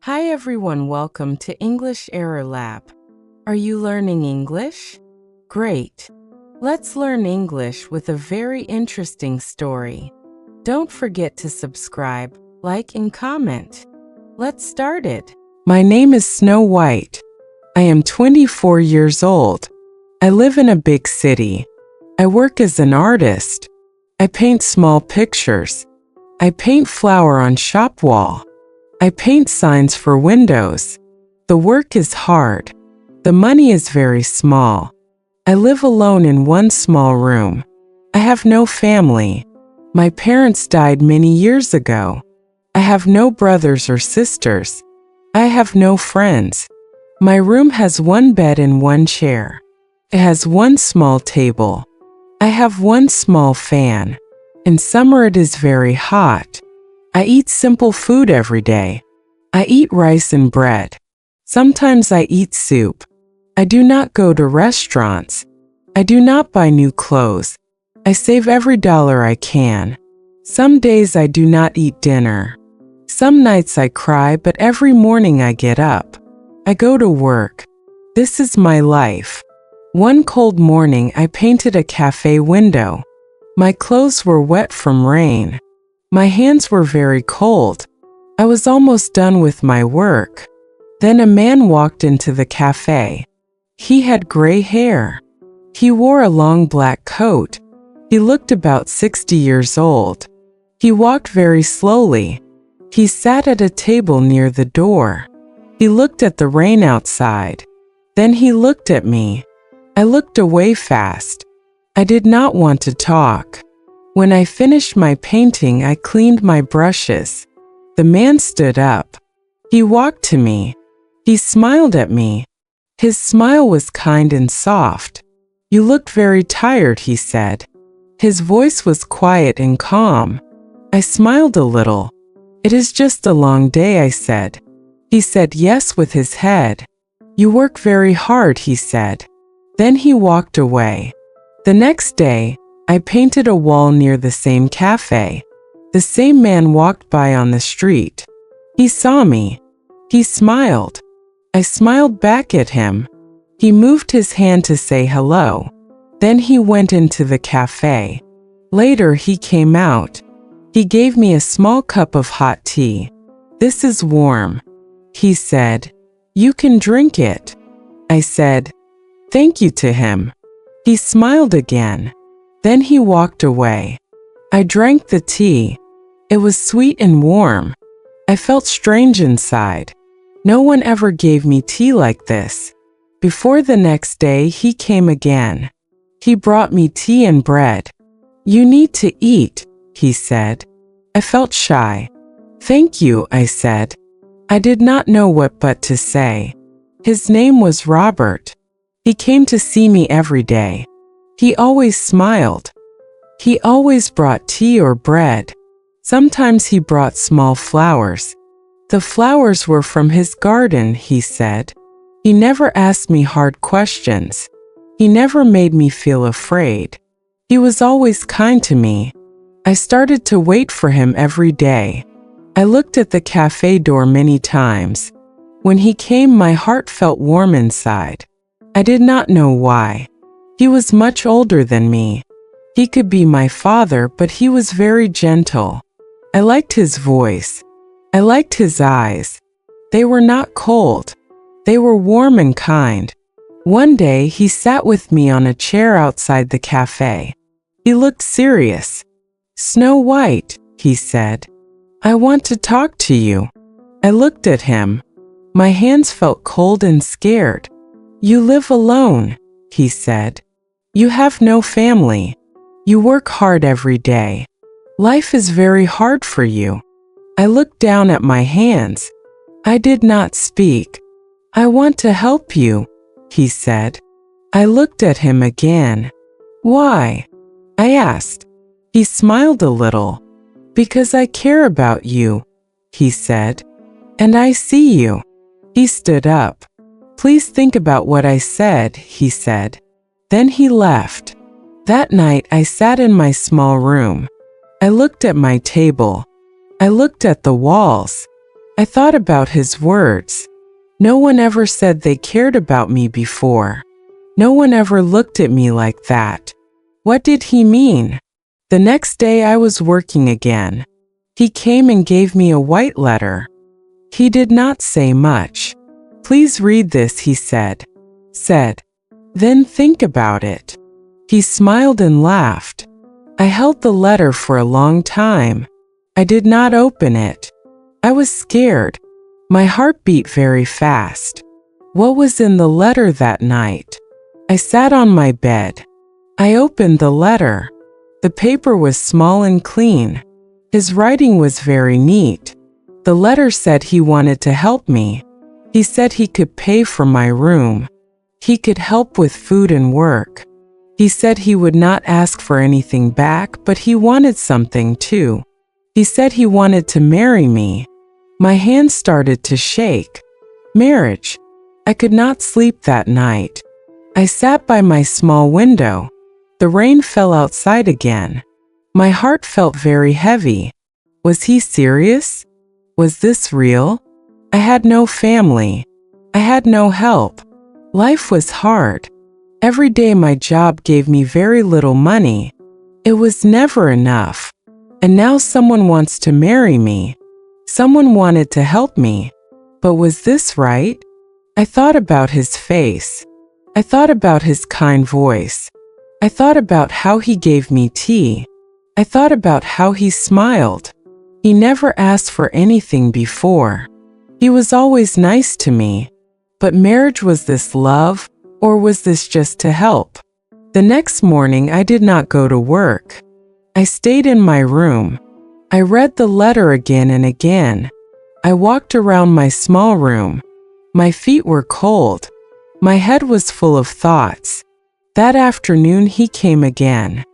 Hi everyone, welcome to English Error Lab. Are you learning English? Great! Let's learn English with a very interesting story. Don't forget to subscribe, like, and comment. Let's start it. My name is Snow White. I am 24 years old. I live in a big city. I work as an artist. I paint small pictures. I paint flower on shop wall. I paint signs for windows. The work is hard. The money is very small. I live alone in one small room. I have no family. My parents died many years ago. I have no brothers or sisters. I have no friends. My room has one bed and one chair. It has one small table. I have one small fan. In summer it is very hot. I eat simple food every day. I eat rice and bread. Sometimes I eat soup. I do not go to restaurants. I do not buy new clothes. I save every dollar I can. Some days I do not eat dinner. Some nights I cry, but every morning I get up. I go to work. This is my life. One cold morning I painted a cafe window. My clothes were wet from rain. My hands were very cold. I was almost done with my work. Then a man walked into the cafe. He had gray hair. He wore a long black coat. He looked about 60 years old. He walked very slowly. He sat at a table near the door. He looked at the rain outside. Then he looked at me. I looked away fast. I did not want to talk. When I finished my painting, I cleaned my brushes. The man stood up. He walked to me. He smiled at me. His smile was kind and soft. "You looked very tired," he said. His voice was quiet and calm. I smiled a little. "It is just a long day," I said. He said yes with his head. "You work very hard," he said. Then he walked away. The next day, I painted a wall near the same cafe. The same man walked by on the street. He saw me. He smiled. I smiled back at him. He moved his hand to say hello. Then he went into the cafe. Later he came out. He gave me a small cup of hot tea. "This is warm," he said. "You can drink it." I said, "Thank you" to him. He smiled again. Then he walked away. I drank the tea. It was sweet and warm. I felt strange inside. No one ever gave me tea like this. Before the next day, he came again. He brought me tea and bread. "You need to eat," he said. I felt shy. "Thank you," I said. I did not know what but to say. His name was Robert. He came to see me every day. He always smiled. He always brought tea or bread. Sometimes he brought small flowers. The flowers were from his garden, he said. He never asked me hard questions. He never made me feel afraid. He was always kind to me. I started to wait for him every day. I looked at the cafe door many times. When he came, my heart felt warm inside. I did not know why. He was much older than me. He could be my father, but he was very gentle. I liked his voice. I liked his eyes. They were not cold. They were warm and kind. One day, he sat with me on a chair outside the cafe. He looked serious. "Snow White," he said. "I want to talk to you." I looked at him. My hands felt cold and scared. "You live alone," he said. "You have no family. You work hard every day. Life is very hard for you." I looked down at my hands. I did not speak. "I want to help you," he said. I looked at him again. "Why?" I asked. He smiled a little. "Because I care about you," he said. "And I see you." He stood up. "Please think about what I said," he said. Then he left. That night I sat in my small room. I looked at my table. I looked at the walls. I thought about his words. No one ever said they cared about me before. No one ever looked at me like that. What did he mean? The next day I was working again. He came and gave me a white letter. He did not say much. Please read this, he said. Then think about it. He smiled and laughed. I held the letter for a long time. I did not open it. I was scared. My heart beat very fast. What was in the letter that night? I sat on my bed. I opened the letter. The paper was small and clean. His writing was very neat. The letter said he wanted to help me. He said he could pay for my room. He could help with food and work. He said he would not ask for anything back, but he wanted something too. He said he wanted to marry me. My hands started to shake. Marriage. I could not sleep that night. I sat by my small window. The rain fell outside again. My heart felt very heavy. Was he serious? Was this real? I had no family. I had no help. Life was hard. Every day my job gave me very little money. It was never enough. And now someone wants to marry me. Someone wanted to help me. But was this right? I thought about his face. I thought about his kind voice. I thought about how he gave me tea. I thought about how he smiled. He never asked for anything before. He was always nice to me. But marriage, was this love, or was this just to help? The next morning I did not go to work. I stayed in my room. I read the letter again and again. I walked around my small room. My feet were cold. My head was full of thoughts. That afternoon he came again.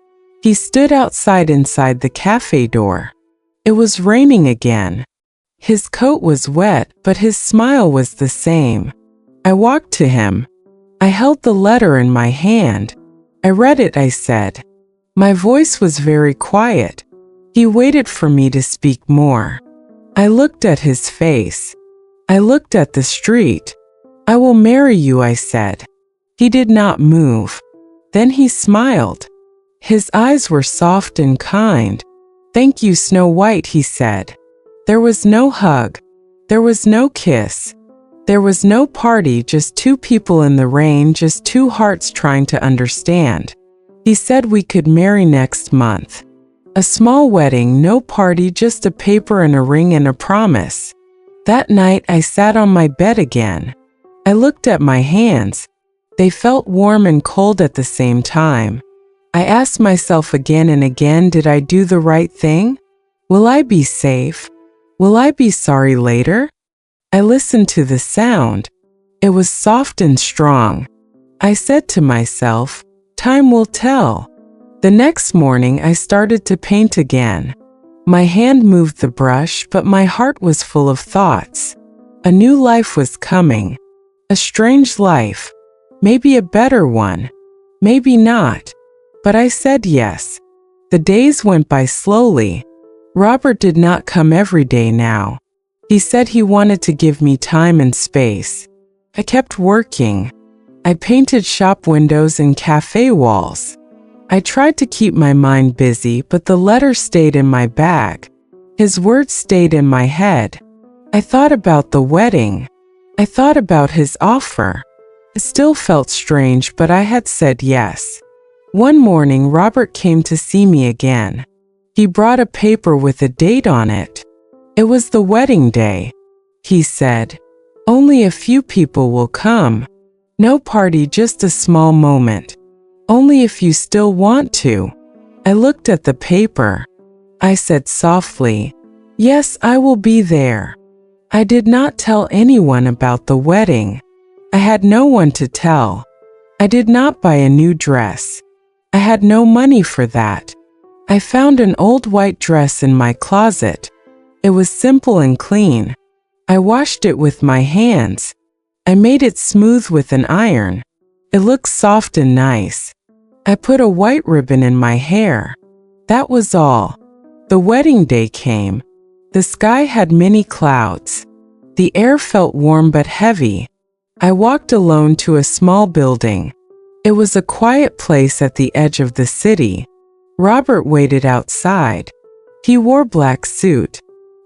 He stood outside inside the cafe door. It was raining again. His coat was wet, but his smile was the same. I walked to him. I held the letter in my hand. I read it, I said. My voice was very quiet. He waited for me to speak more. I looked at his face. I looked at the street. I will marry you, I said. He did not move. Then he smiled. His eyes were soft and kind. Thank you, Snow White, he said. There was no hug. There was no kiss. There was no party, just two people in the rain, just two hearts trying to understand. He said we could marry next month. A small wedding, no party, just a paper and a ring and a promise. That night I sat on my bed again. I looked at my hands. They felt warm and cold at the same time. I asked myself again and again, did I do the right thing? Will I be safe? Will I be sorry later? I listened to the sound. It was soft and strong. I said to myself, time will tell. The next morning I started to paint again. My hand moved the brush, but my heart was full of thoughts. A new life was coming. A strange life. Maybe a better one. Maybe not. But I said yes. The days went by slowly. Robert did not come every day now. He said he wanted to give me time and space. I kept working. I painted shop windows and cafe walls. I tried to keep my mind busy, but the letter stayed in my bag. His words stayed in my head. I thought about the wedding. I thought about his offer. It still felt strange, but I had said yes. One morning, Robert came to see me again. He brought a paper with a date on it. It was the wedding day. He said, only a few people will come. No party, just a small moment. Only if you still want to. I looked at the paper. I said softly, yes, I will be there. I did not tell anyone about the wedding. I had no one to tell. I did not buy a new dress. I had no money for that. I found an old white dress in my closet. It was simple and clean. I washed it with my hands. I made it smooth with an iron. It looked soft and nice. I put a white ribbon in my hair. That was all. The wedding day came. The sky had many clouds. The air felt warm but heavy. I walked alone to a small building. It was a quiet place at the edge of the city. Robert waited outside. He wore black suit.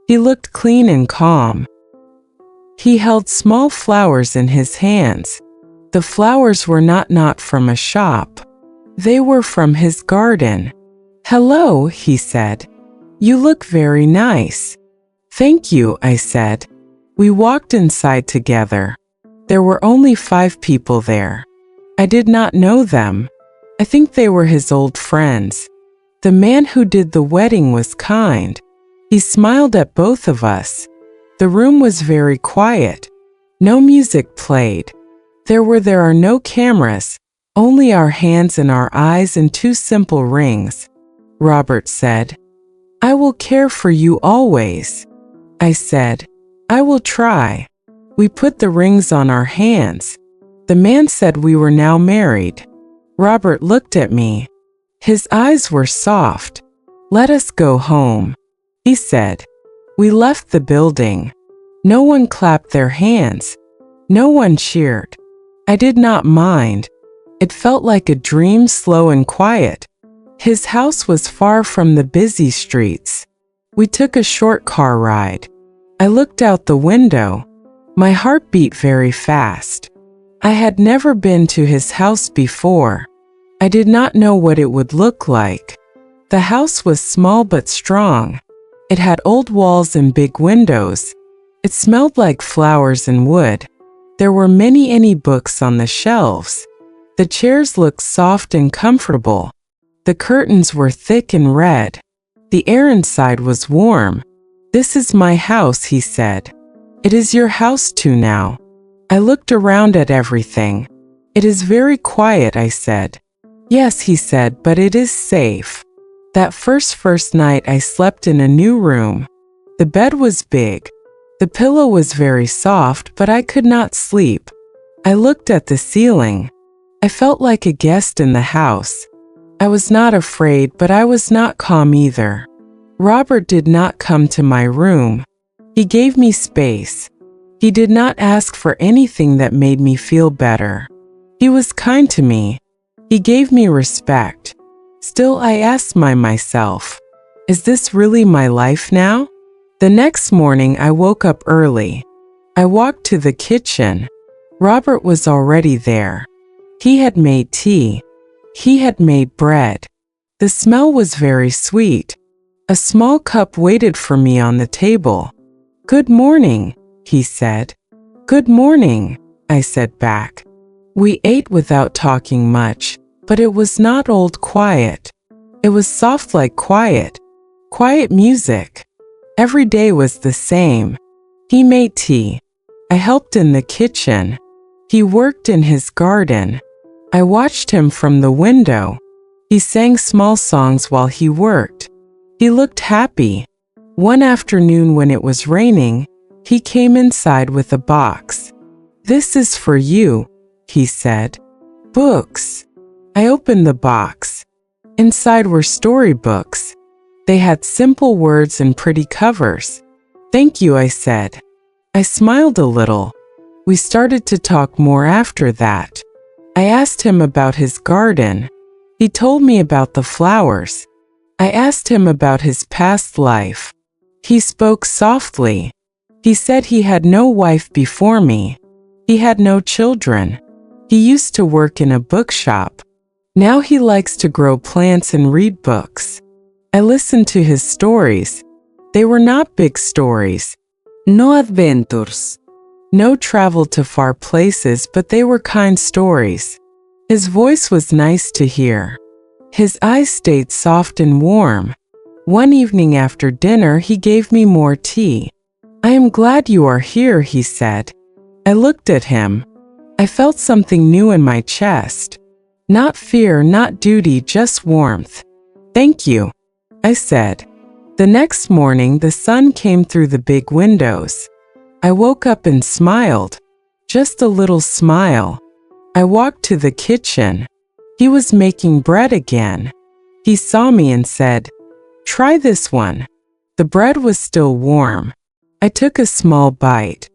He looked clean and calm. He held small flowers in his hands. The flowers were not from a shop. They were from his garden. "Hello," he said. "You look very nice." "Thank you," I said. We walked inside together. There were only 5 people there. I did not know them. I think they were his old friends. The man who did the wedding was kind. He smiled at both of us. The room was very quiet. No music played. There are no cameras, only our hands and our eyes and 2 simple rings. Robert said, "I will care for you always." I said, "I will try." We put the rings on our hands. The man said we were now married. Robert looked at me. His eyes were soft. "Let us go home," he said. We left the building. No one clapped their hands. No one cheered. I did not mind. It felt like a dream, slow and quiet. His house was far from the busy streets. We took a short car ride. I looked out the window. My heart beat very fast. I had never been to his house before. I did not know what it would look like. The house was small but strong. It had old walls and big windows. It smelled like flowers and wood. There were many books on the shelves. The chairs looked soft and comfortable. The curtains were thick and red. The air inside was warm. "This is my house," he said. "It is your house too now." I looked around at everything. "It is very quiet," I said. "Yes," he said, "but it is safe." That first night I slept in a new room. The bed was big. The pillow was very soft, but I could not sleep. I looked at the ceiling. I felt like a guest in the house. I was not afraid, but I was not calm either. Robert did not come to my room. He gave me space. He did not ask for anything that made me feel better. He was kind to me. He gave me respect. Still, I asked myself, is this really my life now? The next morning, I woke up early. I walked to the kitchen. Robert was already there. He had made tea. He had made bread. The smell was very sweet. A small cup waited for me on the table. "Good morning," he said. "Good morning," I said back. We ate without talking much, but it was not old quiet. It was soft like quiet. Quiet music. Every day was the same. He made tea. I helped in the kitchen. He worked in his garden. I watched him from the window. He sang small songs while he worked. He looked happy. One afternoon when it was raining, he came inside with a box. "This is for you," he said. "Books." I opened the box. Inside were storybooks. They had simple words and pretty covers. "Thank you," I said. I smiled a little. We started to talk more after that. I asked him about his garden. He told me about the flowers. I asked him about his past life. He spoke softly. He said he had no wife before me. He had no children. He used to work in a bookshop. Now he likes to grow plants and read books. I listened to his stories. They were not big stories. No adventures. No travel to far places, but they were kind stories. His voice was nice to hear. His eyes stayed soft and warm. One evening after dinner, he gave me more tea. "I am glad you are here," he said. I looked at him. I felt something new in my chest. Not fear, not duty, just warmth. "Thank you," I said. The next morning, the sun came through the big windows. I woke up and smiled. Just a little smile. I walked to the kitchen. He was making bread again. He saw me and said, "Try this one." The bread was still warm. I took a small bite.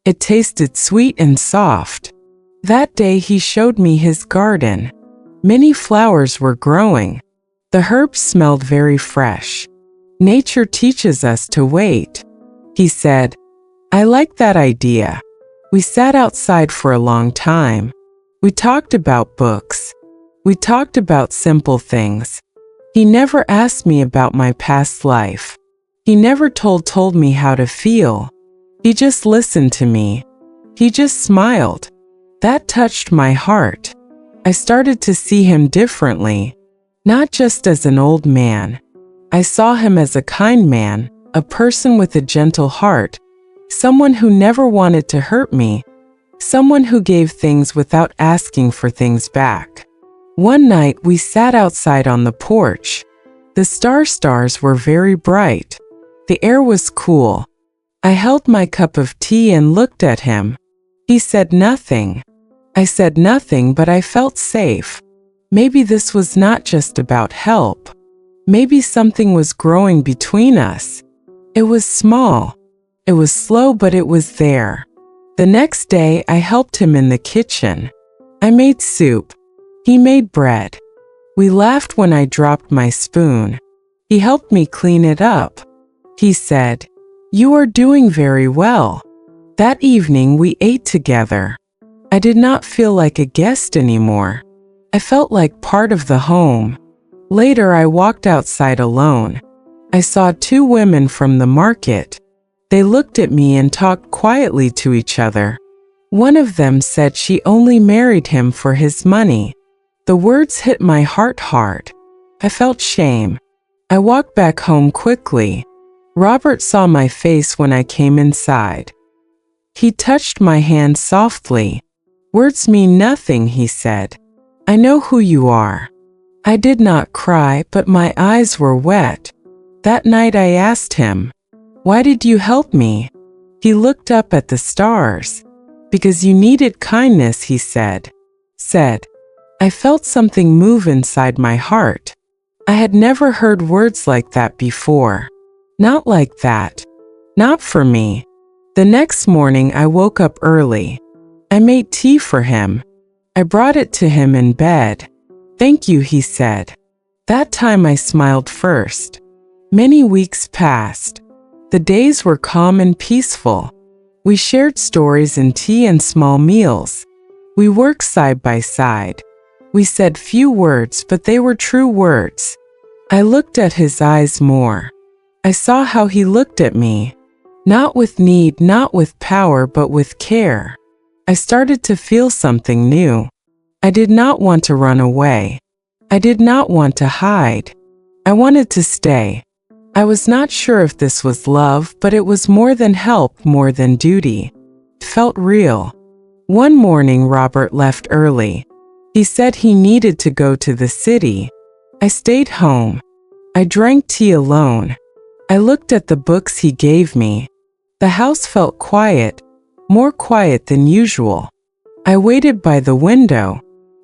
It tasted sweet and soft. That day he showed me his garden. Many flowers were growing. The herbs smelled very fresh. Nature teaches us to wait. He said, I like that idea. We sat outside for a long time. We talked about books. We talked about simple things. He never asked me about my past life. He never told me how to feel. He just listened to me. He just smiled. That touched my heart. I started to see him differently, not just as an old man. I saw him as a kind man, a person with a gentle heart, someone who never wanted to hurt me, someone who gave things without asking for things back. One night we sat outside on the porch. The stars were very bright. The air was cool. I held my cup of tea and looked at him. He said nothing. I said nothing, but I felt safe. Maybe this was not just about help. Maybe something was growing between us. It was small. It was slow, but it was there. The next day, I helped him in the kitchen. I made soup. He made bread. We laughed when I dropped my spoon. He helped me clean it up. He said, You are doing very well. That evening, we ate together. I did not feel like a guest anymore. I felt like part of the home. Later, I walked outside alone. I saw two women from the market. They looked at me and talked quietly to each other. One of them said she only married him for his money. The words hit my heart hard. I felt shame. I walked back home quickly. Robert saw my face when I came inside. He touched my hand softly. Words mean nothing, he said. I know who you are. I did not cry, but my eyes were wet. That night I asked him, Why did you help me? He looked up at the stars. Because you needed kindness, he said. I felt something move inside my heart. I had never heard words like that before. Not like that. Not for me. The next morning I woke up early. I made tea for him. I brought it to him in bed. Thank you, he said. That time I smiled first. Many weeks passed. The days were calm and peaceful. We shared stories and tea and small meals. We worked side by side. We said few words, but they were true words. I looked at his eyes more. I saw how he looked at me. Not with need, not with power, but with care. I started to feel something new. I did not want to run away. I did not want to hide. I wanted to stay. I was not sure if this was love, but it was more than help, more than duty. It felt real. One morning, Robert left early. He said he needed to go to the city. I stayed home. I drank tea alone. I looked at the books he gave me. The house felt quiet. More quiet than usual. I waited by the window.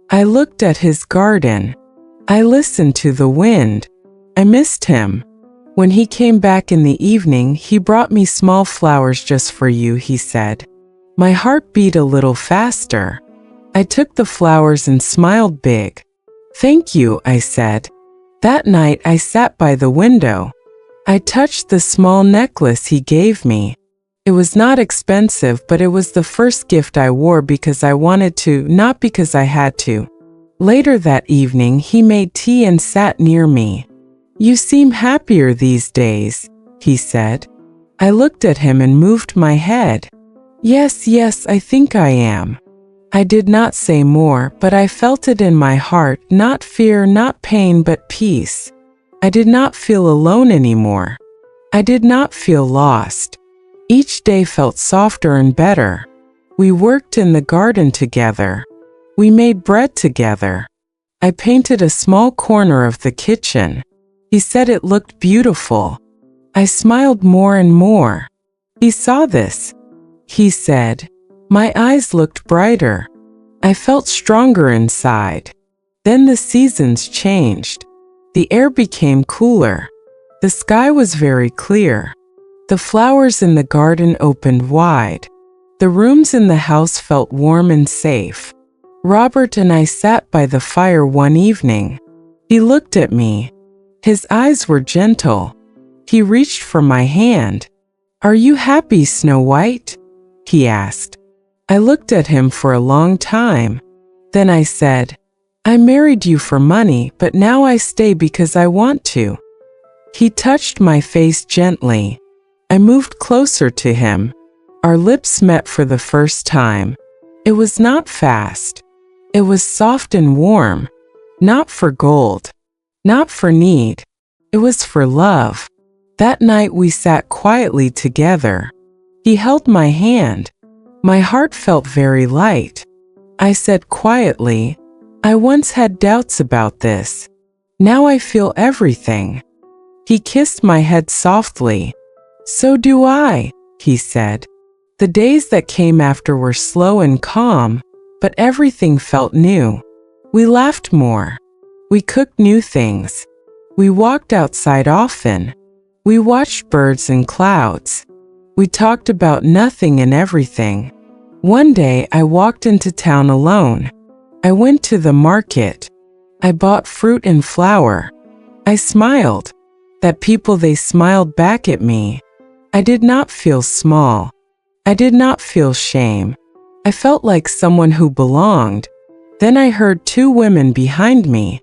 I looked at his garden. I listened to the wind. I missed him. When he came back in the evening, he brought me small flowers just for you, he said. My heart beat a little faster. I took the flowers and smiled big. Thank you, I said. That night I sat by the window. I touched the small necklace he gave me. It was not expensive, but it was the first gift I wore because I wanted to, not because I had to. Later that evening, he made tea and sat near me. You seem happier these days, he said. I looked at him and moved my head. Yes, I think I am. I did not say more, but I felt it in my heart, not fear, not pain, but peace. I did not feel alone anymore. I did not feel lost. Each day felt softer and better. We worked in the garden together. We made bread together. I painted a small corner of the kitchen. He said it looked beautiful. I smiled more and more. He saw this. He said, my eyes looked brighter. I felt stronger inside. Then the seasons changed. The air became cooler. The sky was very clear. The flowers in the garden opened wide. The rooms in the house felt warm and safe. Robert and I sat by the fire one evening. He looked at me. His eyes were gentle. He reached for my hand. "Are you happy, Snow White?" he asked. I looked at him for a long time. Then I said, "I married you for money, but now I stay because I want to." He touched my face gently. I moved closer to him. Our lips met for the first time. It was not fast. It was soft and warm. Not for gold. Not for need. It was for love. That night we sat quietly together. He held my hand. My heart felt very light. I said quietly, "I once had doubts about this. Now I feel everything." He kissed my head softly. "So do I," he said. The days that came after were slow and calm, but everything felt new. We laughed more. We cooked new things. We walked outside often. We watched birds and clouds. We talked about nothing and everything. One day I walked into town alone. I went to the market. I bought fruit and flour. I smiled. That people, they smiled back at me. I did not feel small. I did not feel shame. I felt like someone who belonged. Then I heard two women behind me.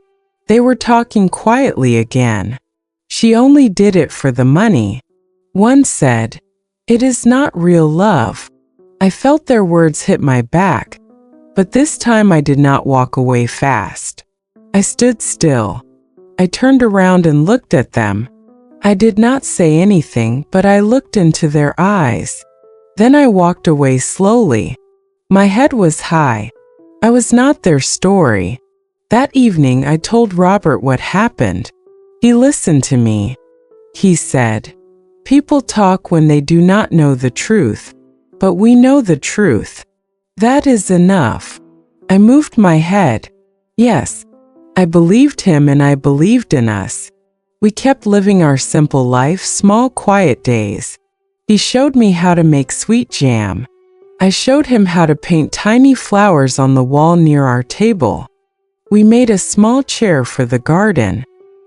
They were talking quietly again. "She only did it for the money." One said, "It is not real love." I felt their words hit my back, but this time I did not walk away fast. I stood still. I turned around and looked at them. I did not say anything, but I looked into their eyes. Then I walked away slowly. My head was high. I was not their story. That evening I told Robert what happened. He listened to me. He said, "People talk when they do not know the truth, but we know the truth. That is enough." I moved my head. Yes, I believed him and I believed in us. We kept living our simple life, small quiet days. He showed me how to make sweet jam. I showed him how to paint tiny flowers on the wall near our table. We made a small chair for the garden.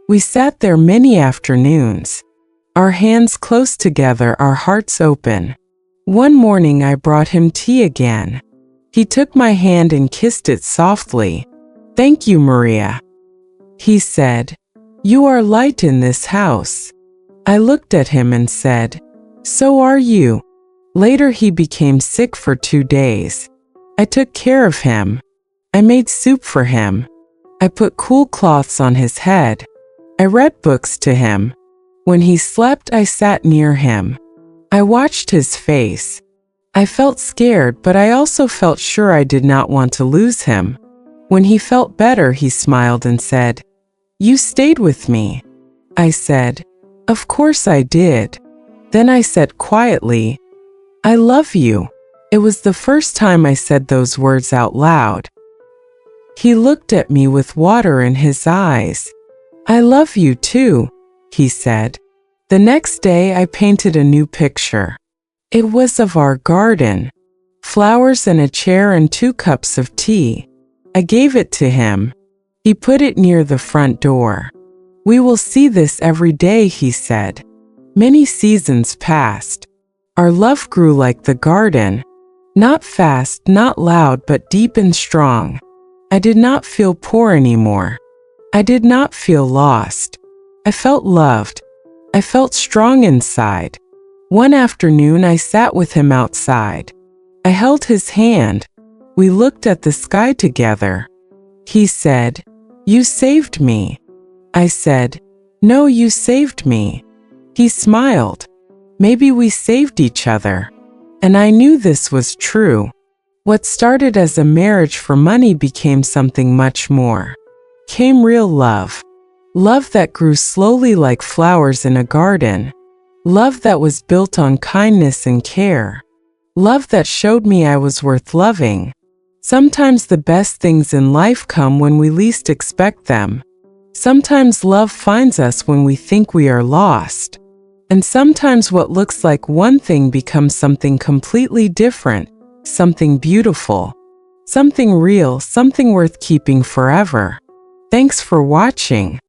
We sat there many afternoons. Our hands close together, our hearts open. One morning I brought him tea again. He took my hand and kissed it softly. "Thank you, Maria," he said. "You are light in this house." I looked at him and said, "So are you." Later he became sick for 2 days. I took care of him. I made soup for him. I put cool cloths on his head. I read books to him. When he slept, I sat near him. I watched his face. I felt scared, but I also felt sure I did not want to lose him. When he felt better, he smiled and said, "You stayed with me." I said, "Of course I did." Then I said quietly, "I love you." It was the first time I said those words out loud. He looked at me with water in his eyes. "I love you too," he said. The next day I painted a new picture. It was of our garden. Flowers and a chair and 2 cups of tea. I gave it to him. He put it near the front door. "We will see this every day," he said. Many seasons passed. Our love grew like the garden. Not fast, not loud, but deep and strong. I did not feel poor anymore. I did not feel lost. I felt loved. I felt strong inside. One afternoon I sat with him outside. I held his hand. We looked at the sky together. He said, "You saved me." I said, "No, you saved me." He smiled. Maybe we saved each other. And I knew this was true. What started as a marriage for money became something much more. Came real love. Love that grew slowly like flowers in a garden. Love that was built on kindness and care. Love that showed me I was worth loving. Sometimes the best things in life come when we least expect them. Sometimes love finds us when we think we are lost. And sometimes what looks like one thing becomes something completely different. something beautiful, something real, something worth keeping forever. Thanks for watching.